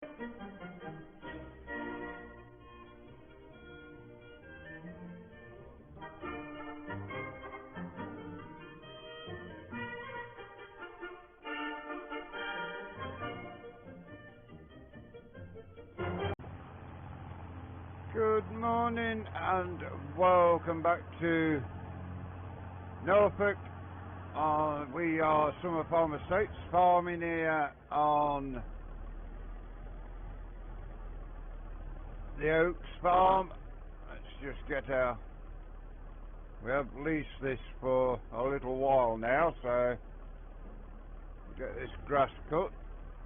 Good morning and welcome back to Norfolk. We are Summer Farm Estates farming here on the Oaks farm. Let's just get we have leased this for a little while now, so get this grass cut.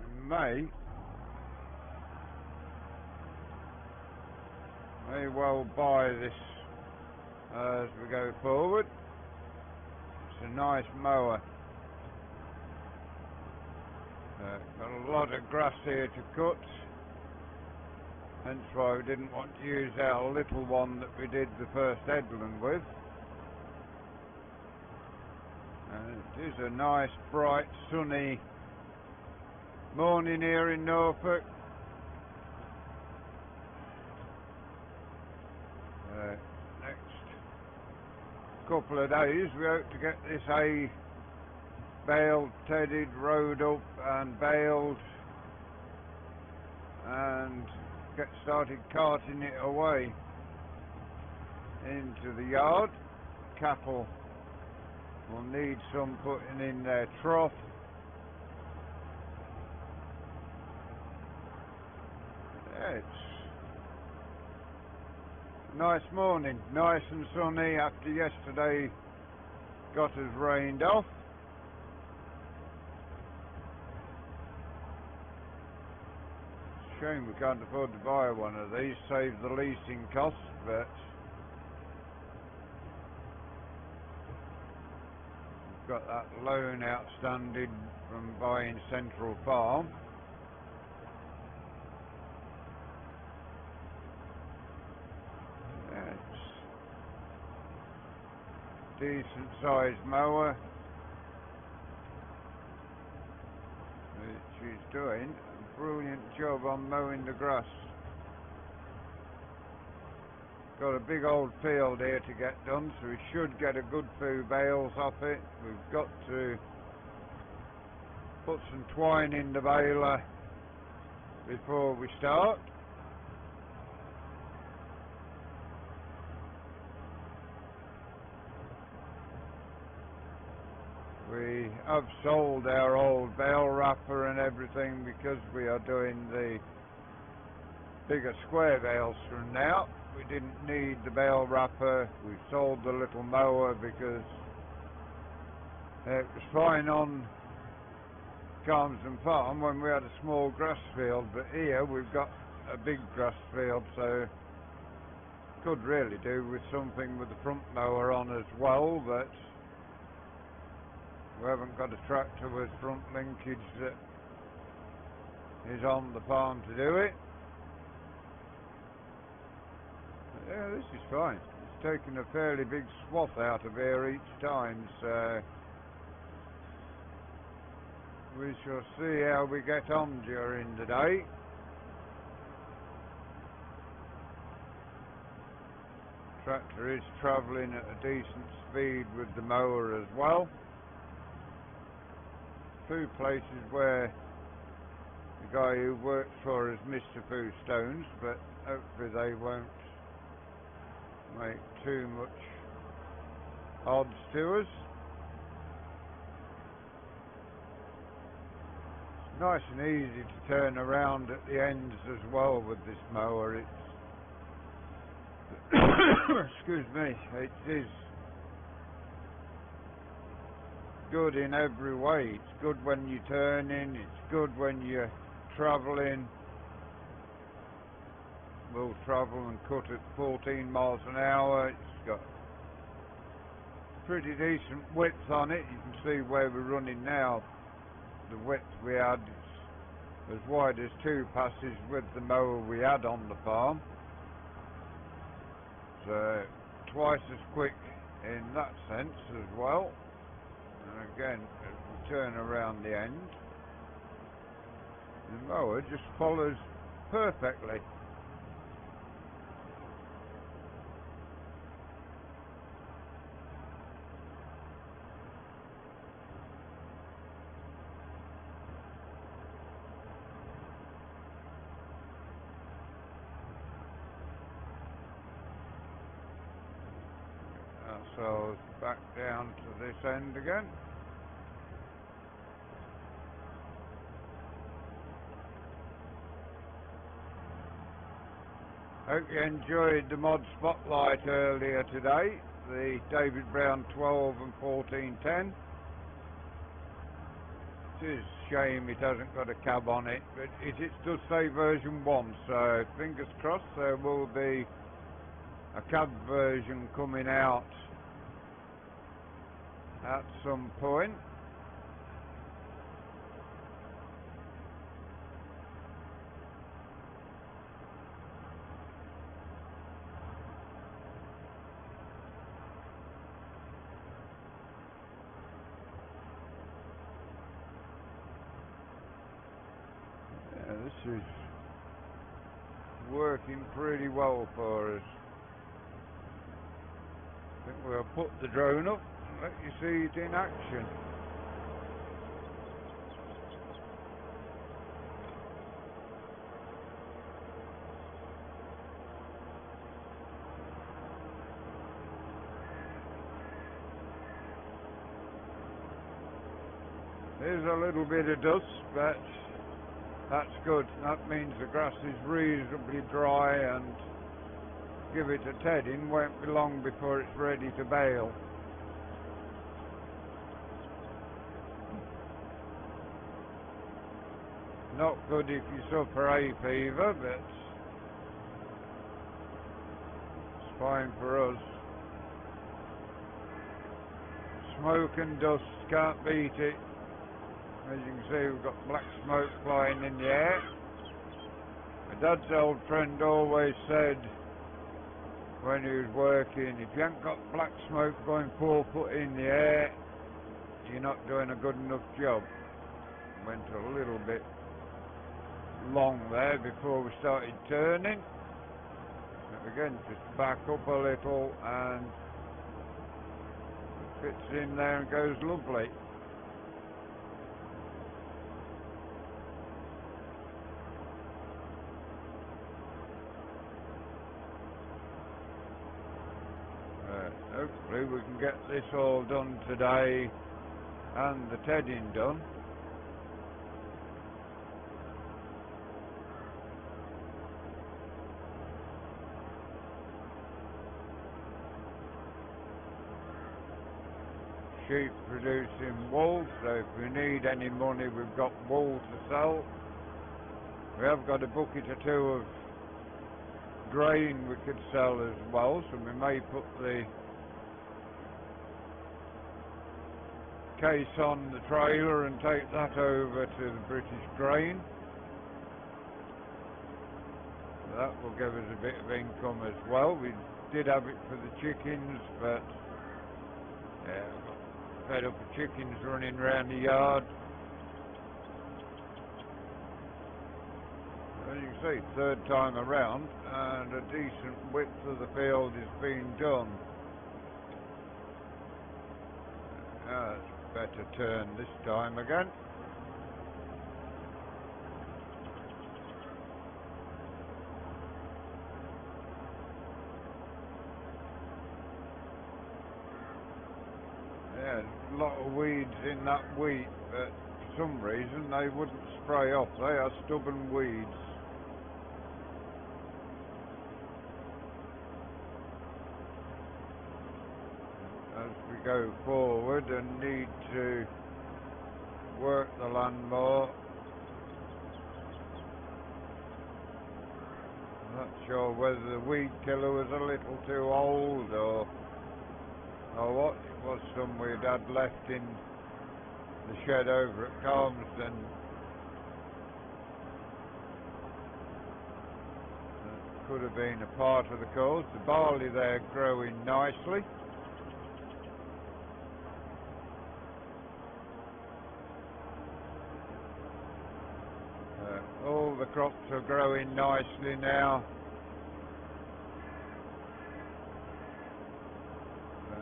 We may well buy this as we go forward. It's a nice mower. Got a lot of grass here to cut, hence why we didn't want to use our little one that we did the first headland with. And it is a nice bright sunny morning here in Norfolk. Next couple of days we hope to get this hay baled, tedded, rowed up and baled and get started carting it away into the yard. Cattle will need some putting in their trough. Yeah, it's nice morning, nice and sunny after yesterday got us rained off. Shame we can't afford to buy one of these, save the leasing costs, but we've got that loan outstanding from buying Central Farm. Decent sized mower, which is doing a brilliant job on mowing the grass. Got a big old field here to get done, so we should get a good few bales off it. We've got to put some twine in the baler before we start. We have sold our old bale wrapper and everything because we are doing the bigger square bales from now. We didn't need the bale wrapper. We sold the little mower because it was fine on Carmsden Farm when we had a small grass field, but here we've got a big grass field, so could really do with something with the front mower on as well, but we haven't got a tractor with front linkage that is on the farm to do it. But yeah, this is fine. It's taken a fairly big swath out of here each time, so we shall see how we get on during the day. Tractor is travelling at a decent speed with the mower as well. Few places where the guy who works for us missed a few stones, but hopefully they won't make too much odds to us. It's nice and easy to turn around at the ends as well with this mower. It's excuse me, it is good in every way. It's good when you're turning, it's good when you're travelling. We'll travel and cut at 14 miles an hour. It's got pretty decent width on it. You can see where we're running now. The width we had is as wide as 2 passes with the mower we had on the farm. So twice as quick in that sense as well. And again, as we turn around the end, The mower just follows perfectly. So back down to this end again. Hope you enjoyed the mod spotlight earlier today, the David Brown 12 and 1410. It is a shame it hasn't got a cab on it, but it does say version 1, so fingers crossed there will be a cab version coming out at some point. Yeah, this is working pretty well for us. I think we'll put the drone up and let you see it in action. There's a little bit of dust, but that's good. That means the grass is reasonably dry, and give it a tedding, won't be long before it's ready to bale. Not good if you suffer hay fever, but it's fine for us. Smoke and dust, can't beat it. As you can see, we've got black smoke flying in the air. My dad's old friend always said when he was working, if you haven't got black smoke going 4 foot in the air, you're not doing a good enough job. Went a little bit long there before we started turning. But again, just back up a little and it fits in there and goes lovely. Hopefully we can get this all done today and the tedding done. Sheep producing wool, so if we need any money, we've got wool to sell. We have got a bucket or 2 of grain we could sell as well, so we may put the case on the trailer and take that over to the British Grain. That will give us a bit of income as well. We did have it for the chickens, but yeah, got fed up with chickens running around the yard. As you can see, 3rd time around, and a decent width of the field is being done. It's better turn this time again. Yeah, there's a lot of weeds in that wheat, but for some reason they wouldn't spray off. They are stubborn weeds. As we go forward and need to work the land more, I'm not sure whether the weed killer was a little too old or what. It was some we'd had left in the shed over at Calmsden. That could have been a part of the cause. The barley there growing nicely. crops are growing nicely now.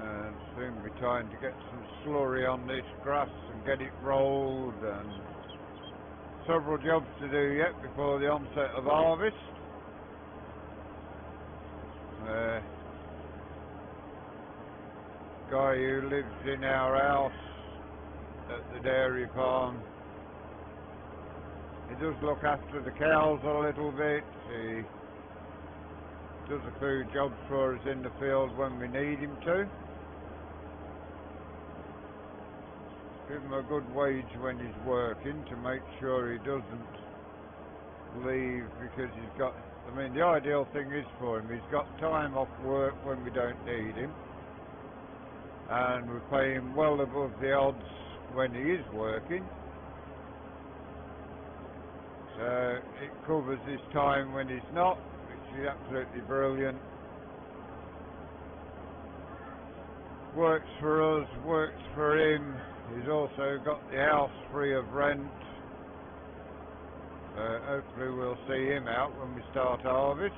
And soon be time to get some slurry on this grass and get it rolled, and several jobs to do yet before the onset of harvest. Guy who lives in our house at the dairy farm, he does look after the cows a little bit. He does a few jobs for us in the field when we need him to. Give him a good wage when he's working to make sure he doesn't leave, because he's got, I mean, the ideal thing is for him, he's got time off work when we don't need him, and we pay him well above the odds when he is working, so it covers his time when he's not, which is absolutely brilliant. Works for us, works for him. He's also got the house free of rent. Hopefully we'll see him out when we start harvest.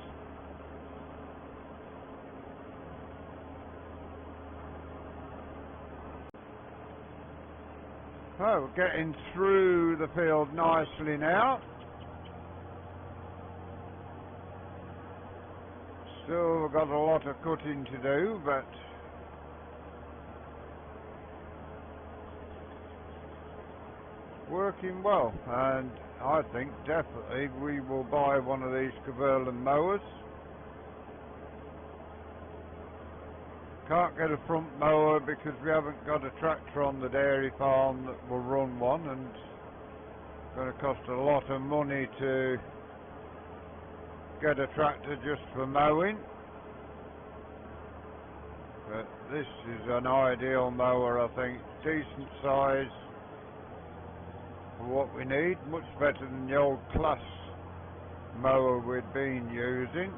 Oh, we're getting through the field nicely now. Still got a lot of cutting to do, but working well, and I think definitely we will buy one of these Caverlan mowers. Can't get a front mower because we haven't got a tractor on the dairy farm that will run one, and it's going to cost a lot of money to get a tractor just for mowing. But this is an ideal mower, I think. Decent size for what we need, much better than the old class mower we'd been using.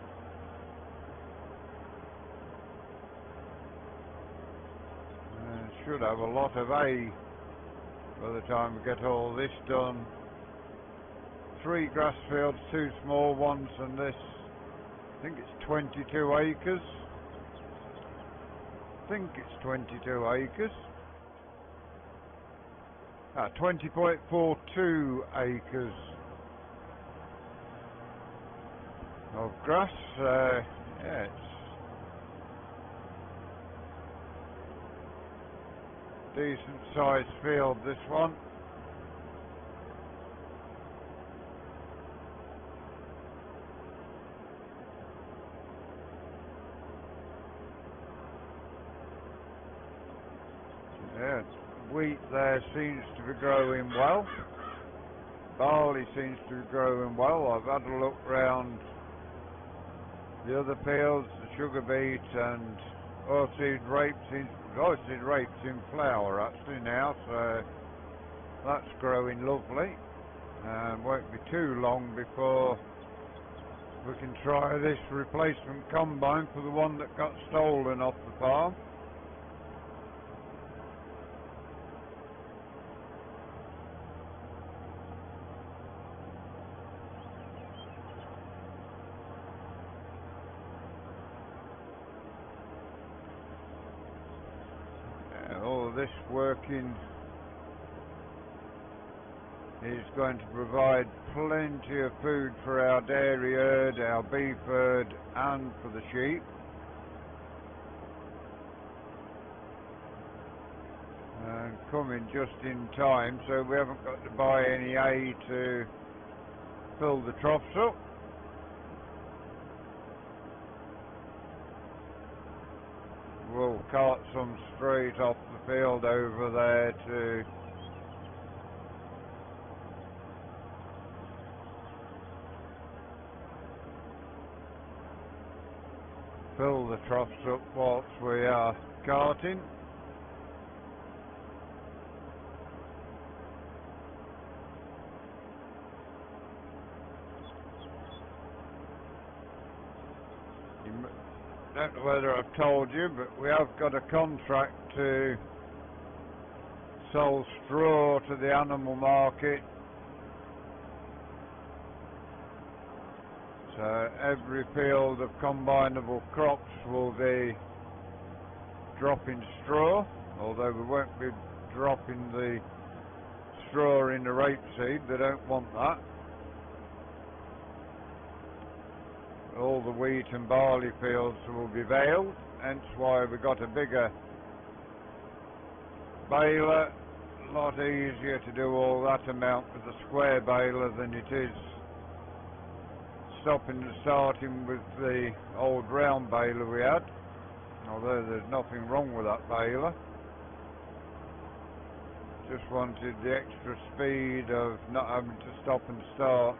Should have a lot of hay by the time we get all this done. 3 grass fields, 2 small ones, and this, I think it's 22 acres. I think it's 22 acres. 20.42 acres of grass. Yeah, it's decent sized field, this one. Yeah, wheat there seems to be growing well. Barley seems to be growing well. I've had a look round the other fields, the sugar beet and oilseed rape in flower actually now, so that's growing lovely, and won't be too long before we can try this replacement combine for the one that got stolen off the farm. All this working is going to provide plenty of food for our dairy herd, our beef herd, and for the sheep. And coming just in time, so we haven't got to buy any hay to fill the troughs up. We'll cart some straight off the field over there to fill the troughs up whilst we are carting. I don't know whether I've told you, but we have got a contract to sell straw to the animal market So every field of combinable crops will be dropping straw, although we won't be dropping the straw in the rapeseed, they don't want that. All the wheat and barley fields will be baled, hence why we got a bigger baler. A lot easier to do all that amount with a square baler than it is stopping and starting with the old round baler we had, although there's nothing wrong with that baler. Just wanted the extra speed of not having to stop and start.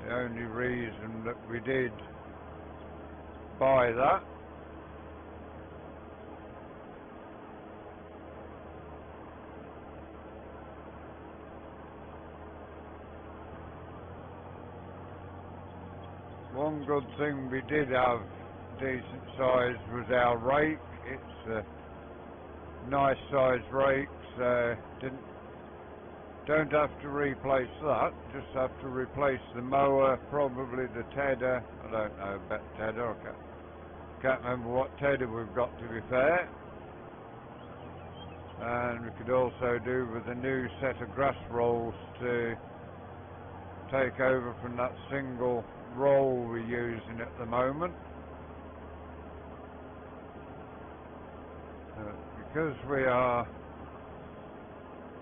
The only reason that we did buy that. One good thing we did have decent size was our rake. It's a nice size rake, so don't have to replace that, just have to replace the mower, probably the tedder. I don't know about tedder, I can't remember what tedder we've got, to be fair. And we could also do with a new set of grass rolls to take over from that single roll we're using at the moment. Because we are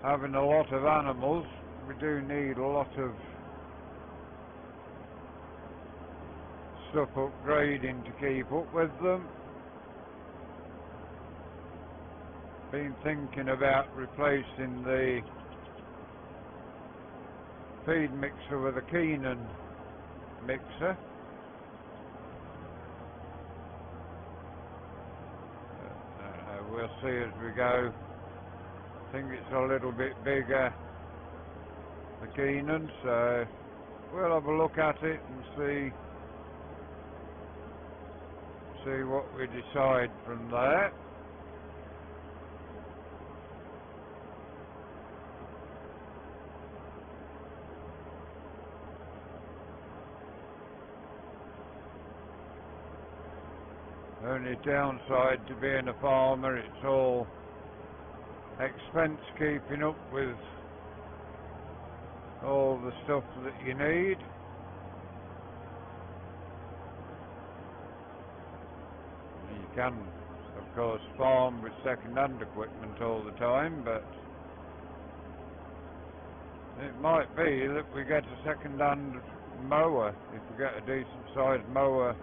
having a lot of animals, we do need a lot of stuff upgrading to keep up with them. Been thinking about replacing the feed mixer with a Keenan mixer. We'll see as we go. I think it's a little bit bigger, the Keenan, so we'll have a look at it and see what we decide from there. Only downside to being a farmer, it's all expense keeping up with all the stuff that you need. You can, of course, farm with second-hand equipment all the time, but it might be that we get a second-hand mower. If we get a decent-sized mower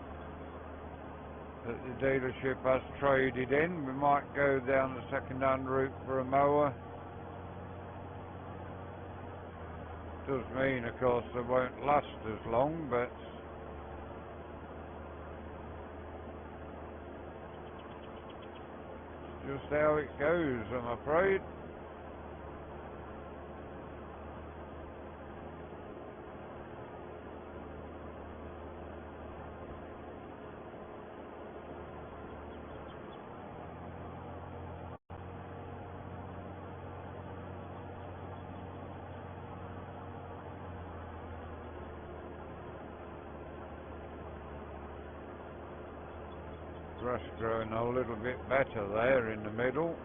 that the dealership has traded in, we might go down the second-hand route for a mower. Does mean, of course, they won't last as long, but it's just how it goes, I'm afraid. Grass growing a little bit better there in the middle.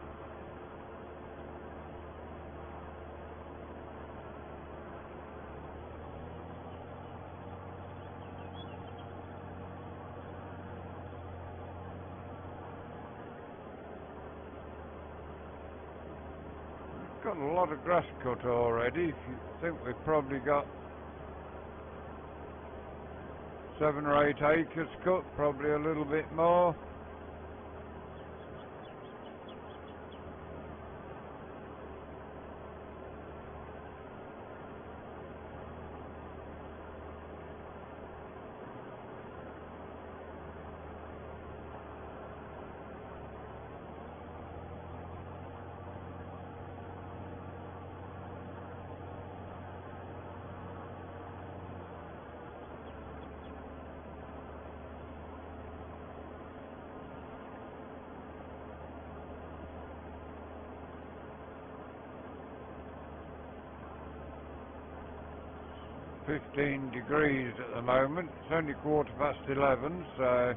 Got a lot of grass cut already. If you think we've probably got 7 or 8 acres cut, probably a little bit more. 15 degrees at the moment. It's only 11:15, so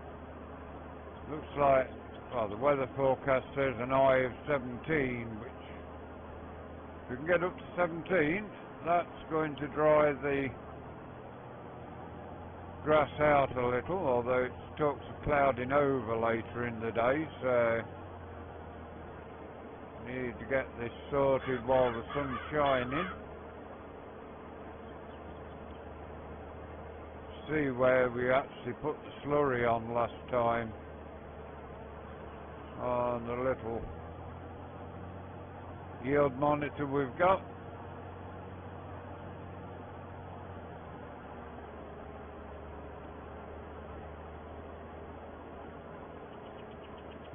looks like, well, the weather forecast says an high of 17, which if we can get up to 17, that's going to dry the grass out a little, although it talks of clouding over later in the day, so need to get this sorted while the sun's shining. See where we actually put the slurry on last time on the little yield monitor we've got.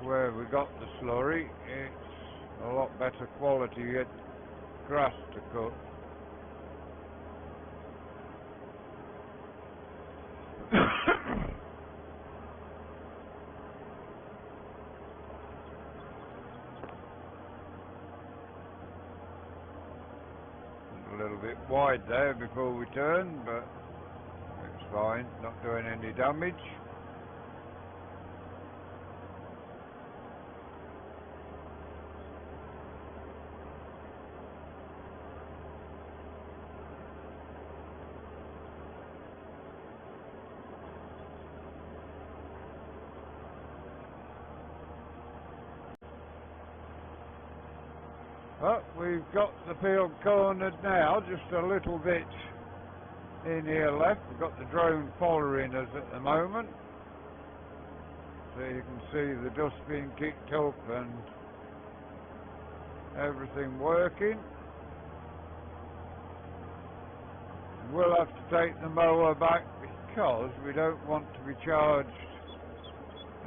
Where we got the slurry, it's a lot better quality grass to cut. A little bit wide there before we turn, but it's fine, not doing any damage. Well, we've got the field cornered now, just a little bit in here left. We've got the drone following us at the moment. So you can see the dust being kicked up and everything working. We'll have to take the mower back because we don't want to be charged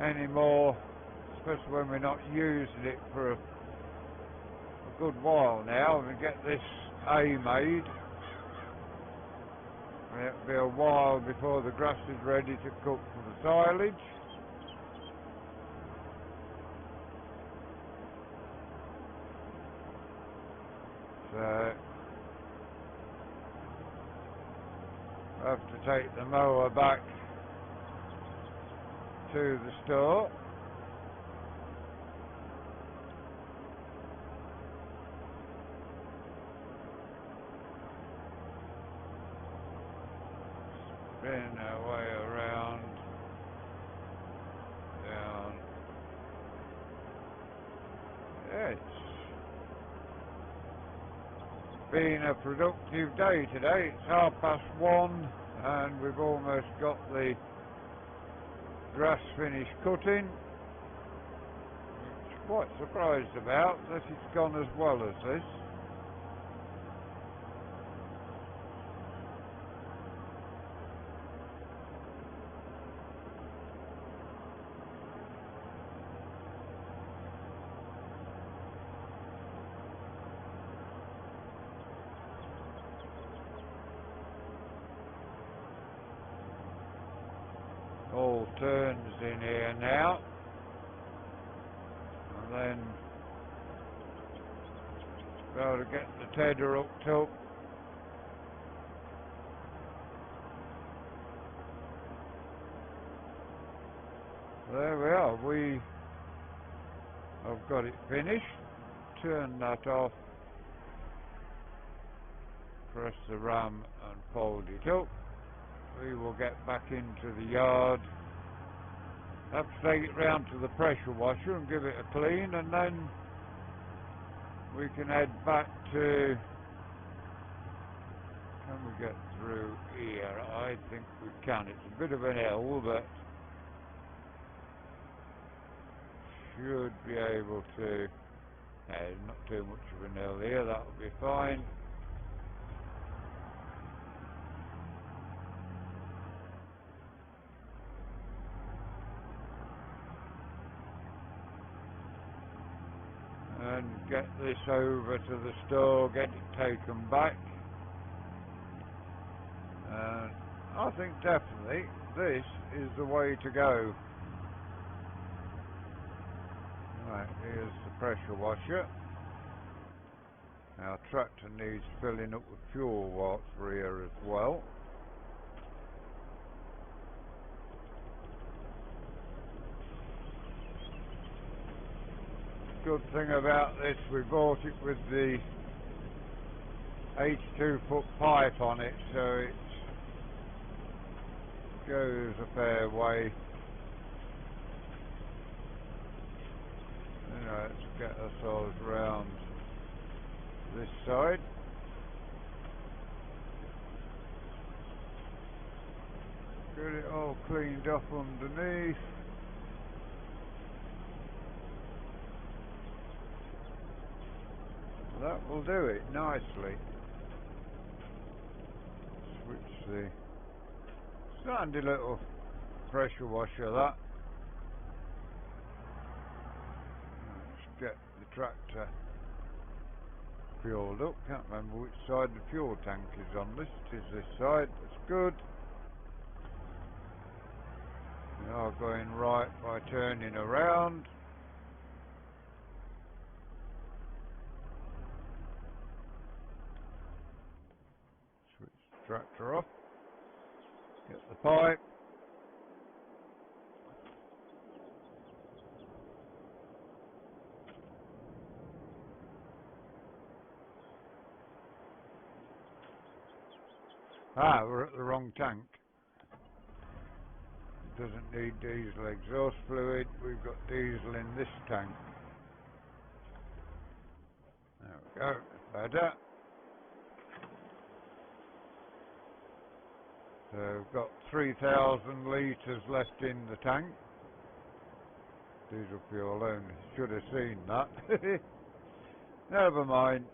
anymore, especially when we're not using it for a good while now. We get this hay made. It'll be a while before the grass is ready to cut for the silage. So I have to take the mower back to the store. Spin our way around, down. Yeah, it's been a productive day today. It's 1:30 and we've almost got the grass finished cutting. I'm quite surprised about that it's gone as well as this. All turns in here now, and then got to get the tedder hooked up. There we are, we have got it finished. Turn that off, press the ram and fold it up. We will get back into the yard. Have to take it round to the pressure washer and give it a clean, and then we can head back to... Can we get through here? I think we can. It's a bit of an hill, but should be able to... not too much of an hill here, that'll be fine. And get this over to the store, get it taken back. And I think definitely this is the way to go. Right, here's the pressure washer. Our tractor needs filling up with fuel whilst we're here as well. Good thing about this, we bought it with the 82-foot pipe on it, so it goes a fair way. Let's get ourselves round this side. Get it all cleaned up underneath. That will do it nicely. Switch the... It's a handy little pressure washer, that. Let's get the tractor fueled up. Can't remember which side the fuel tank is on this. It is this side. That's good. We are going right by turning around. Switch the tractor off. Get the pipe. We're at the wrong tank. It doesn't need diesel exhaust fluid. We've got diesel in this tank. There we go. Better. So we've got 3,000 litres left in the tank. Diesel fuel only. Should have seen that. Never mind.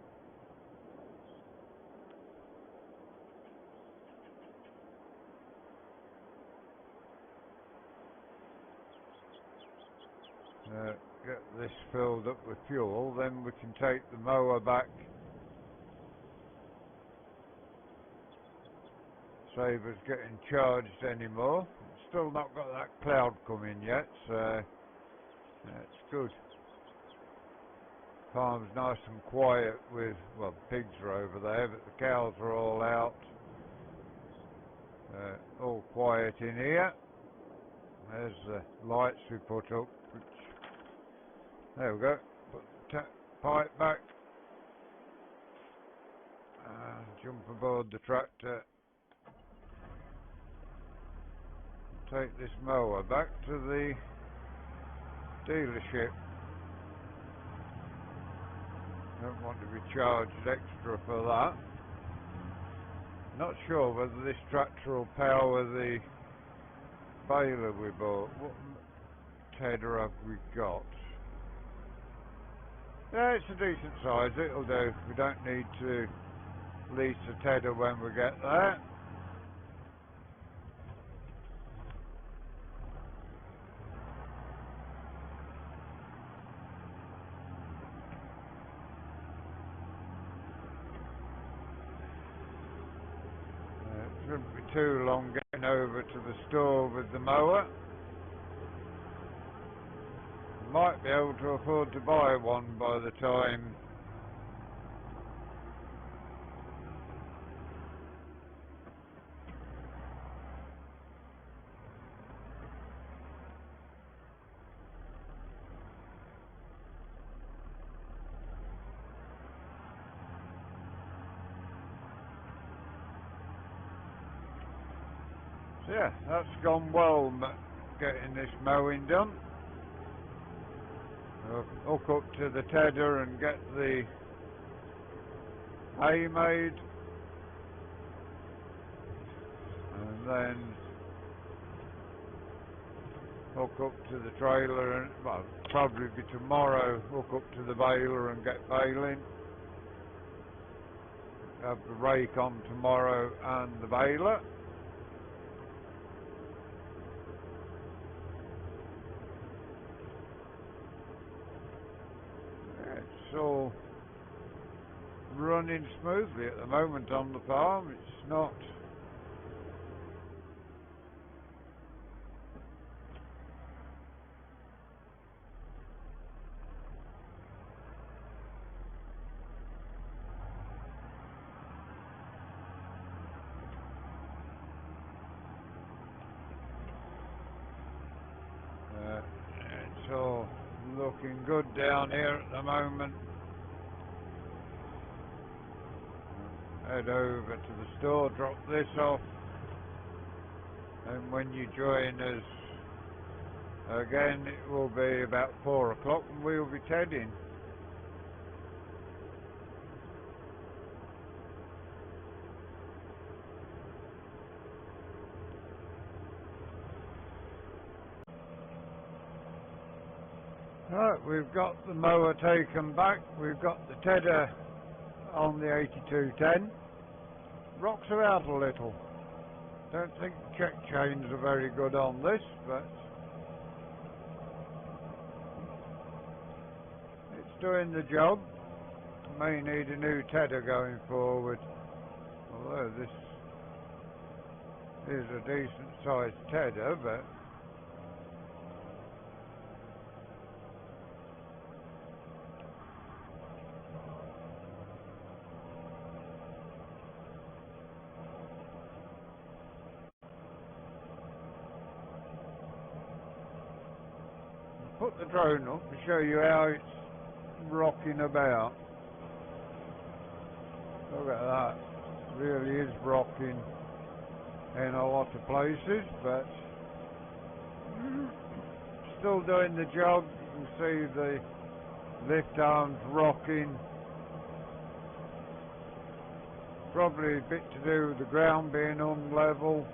Get this filled up with fuel, then we can take the mower back. Save us getting charged anymore. Still not got that cloud coming yet, so it's good. Farm's nice and quiet with, well, pigs are over there, but the cows are all out. All quiet in here. There's the lights we put up. There we go. Put the pipe back. Jump aboard the tractor. Take this mower back to the dealership. Don't want to be charged extra for that. Not sure whether this tractor will power the baler we bought. What header have we got? Yeah, it's a decent size, it'll do. We don't need to lease a tedder when we get there. It shouldn't be too long getting over to the store with the mower. Might be able to afford to buy one by the time so yeah, that's gone well, getting this mowing done. Hook up to the tedder and get the hay made, and then hook up to the trailer and, well, probably be tomorrow, hook up to the baler and get baling. Have the rake on tomorrow and the baler. It's all running smoothly at the moment on the farm. It's not it's all looking looking good down here at the moment. Head over to the store, drop this off, and when you join us again it will be about 4 o'clock and we'll be tedding. Right, we've got the mower taken back, we've got the tedder on the 8210. Rocks about a little. Don't think the check chains are very good on this, but it's doing the job. May need a new tedder going forward, although this is a decent sized tedder, but put the drone up to show you how it's rocking about. Look at that, it really is rocking in a lot of places, but still doing the job. You can see the lift arms rocking. Probably a bit to do with the ground being unlevel,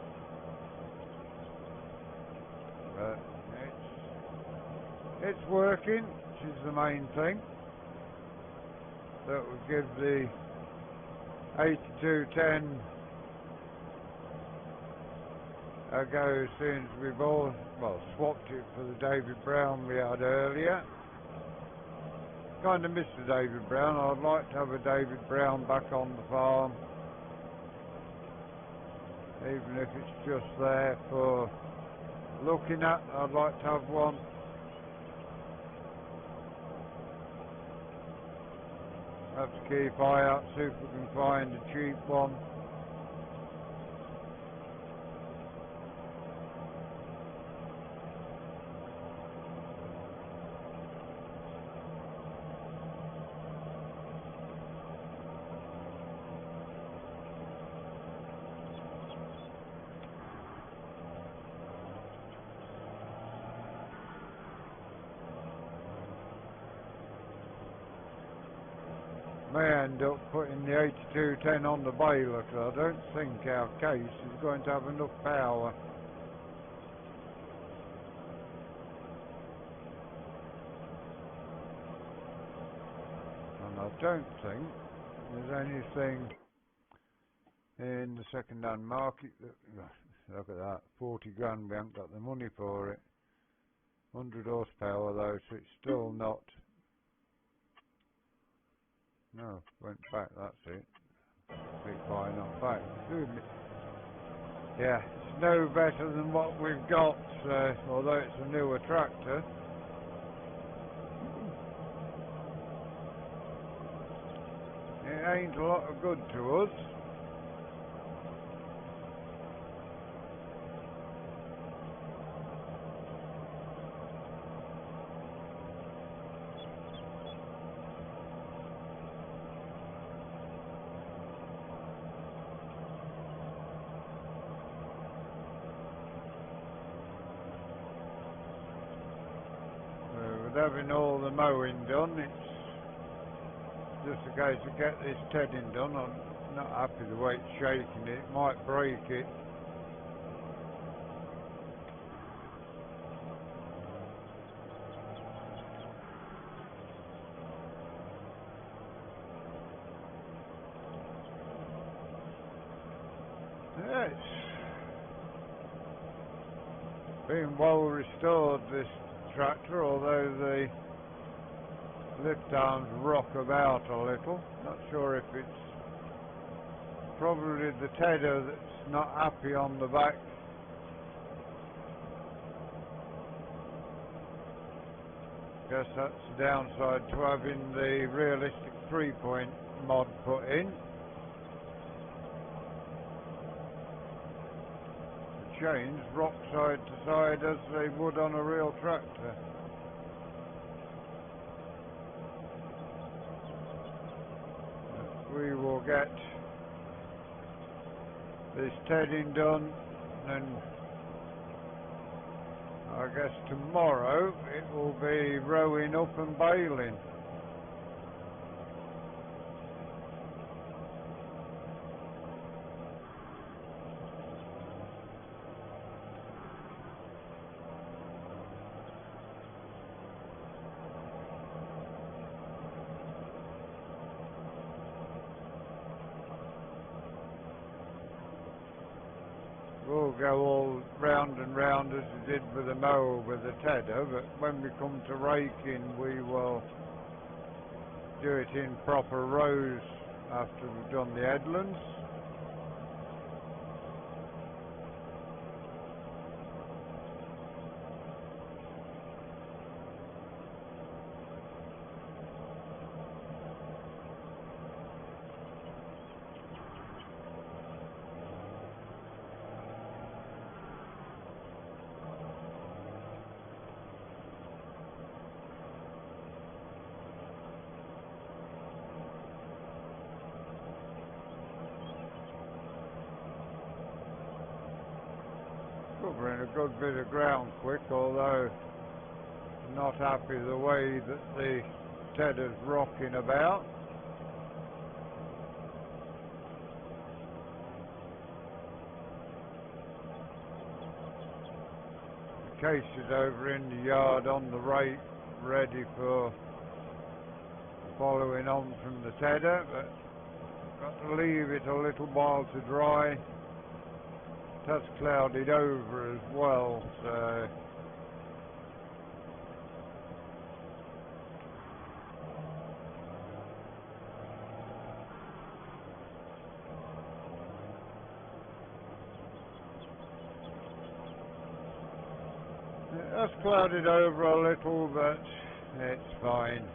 but it's working, which is the main thing. That will give the 8210 a go as soon as we've all, well, swapped it for the David Brown we had earlier. Kind of miss the David Brown. I'd like to have a David Brown back on the farm, even if it's just there for looking at. I'd like to have one. Have to keep eye out, see if we can find a cheap one. May end up putting the 8210 on the baler, because I don't think our case is going to have enough power. And I don't think there's anything in the second-hand market that, look at that, 40 grand, we haven't got the money for it. 100 horsepower though, so it's still not. No, went back, that's it. Keep buying on back. Yeah, it's no better than what we've got, although it's a newer tractor. It ain't a lot of good to us. Having all the mowing done, it's just a case of get this tedding done. I'm not happy the way it's shaking it might break it. Yeah, it's been well restored, this tractor, although the lift arms rock about a little. Not sure if it's probably the tedder that's not happy on the back. Guess that's the downside to having the realistic 3-point mod put in. Chains rock side to side as they would on a real tractor. we will get this tedding done, and I guess tomorrow it will be rowing up and bailing. We'll go all round and round as we did with the mower with the tedder, but when we come to raking we will do it in proper rows after we've done the headlands. Covering a good bit of ground quick, although not happy the way that the tedder's rocking about. The case is over in the yard on the rake, ready for following on from the tedder, but got to leave it a little while to dry. It has clouded over as well, so it has clouded over a little, but it's fine.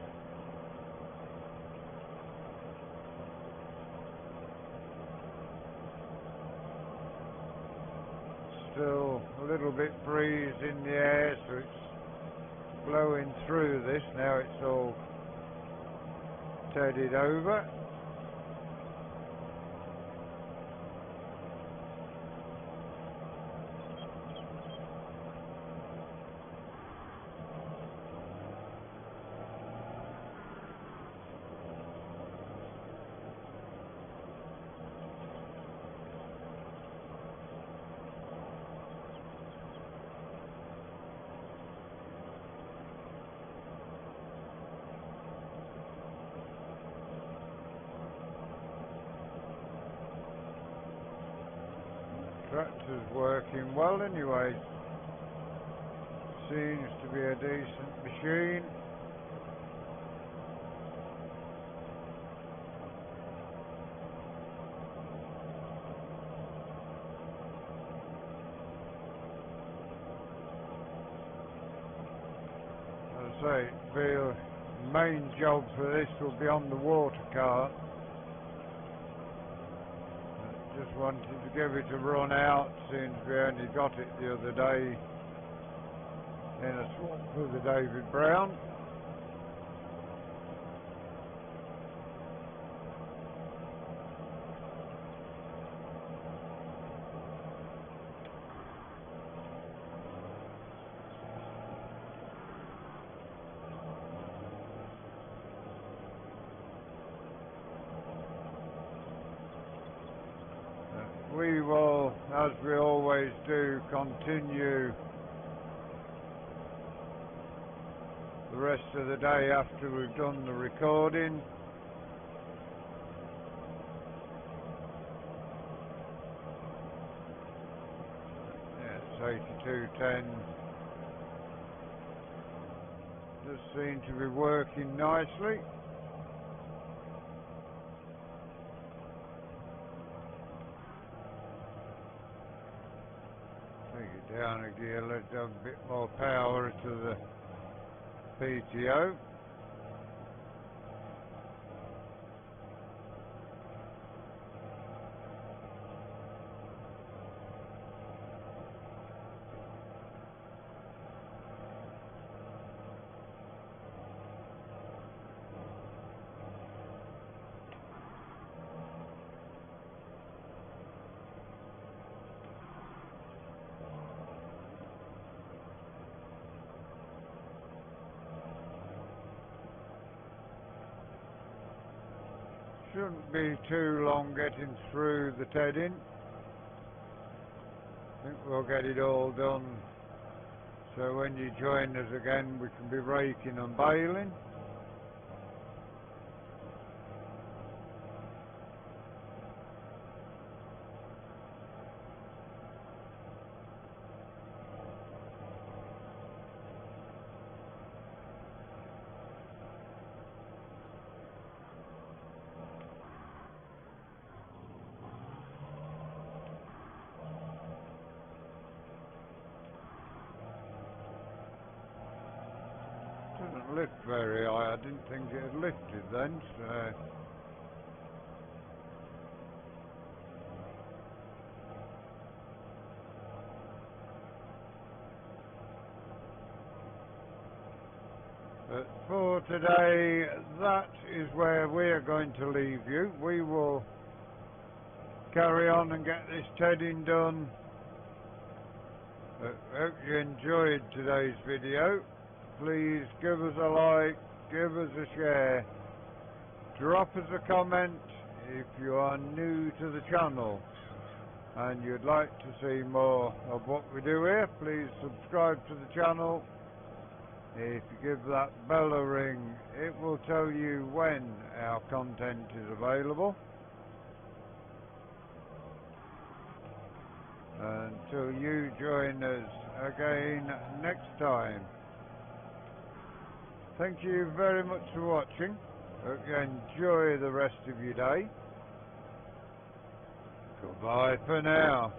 Still a little bit breeze in the air, so it's blowing through this. Now it's all tedded over. Tractor's working well anyway. Seems to be a decent machine. As I say, the main job for this will be on the water cart. Just wanted to give it a run out since we only got it the other day in a swamp with the David Brown. We will, as we always do, continue the rest of the day after we've done the recording. Yes, 8210 does seem to be working nicely. Down a gear, let's have a bit more power to the PTO. shouldn't be too long getting through the tedding. I think we'll get it all done, so when you join us again we can be raking and baling. Doesn't lift very high. I didn't think it had lifted then, so but for today that is where we are going to leave you. We will carry on and get this tedding done. Hope you enjoyed today's video. Please give us a like, give us a share, drop us a comment if you are new to the channel and you'd like to see more of what we do here. Please subscribe to the channel. If you give that bell a ring, it will tell you when our content is available. Until you join us again next time. Thank you very much for watching. Hope you enjoy the rest of your day. Goodbye for now.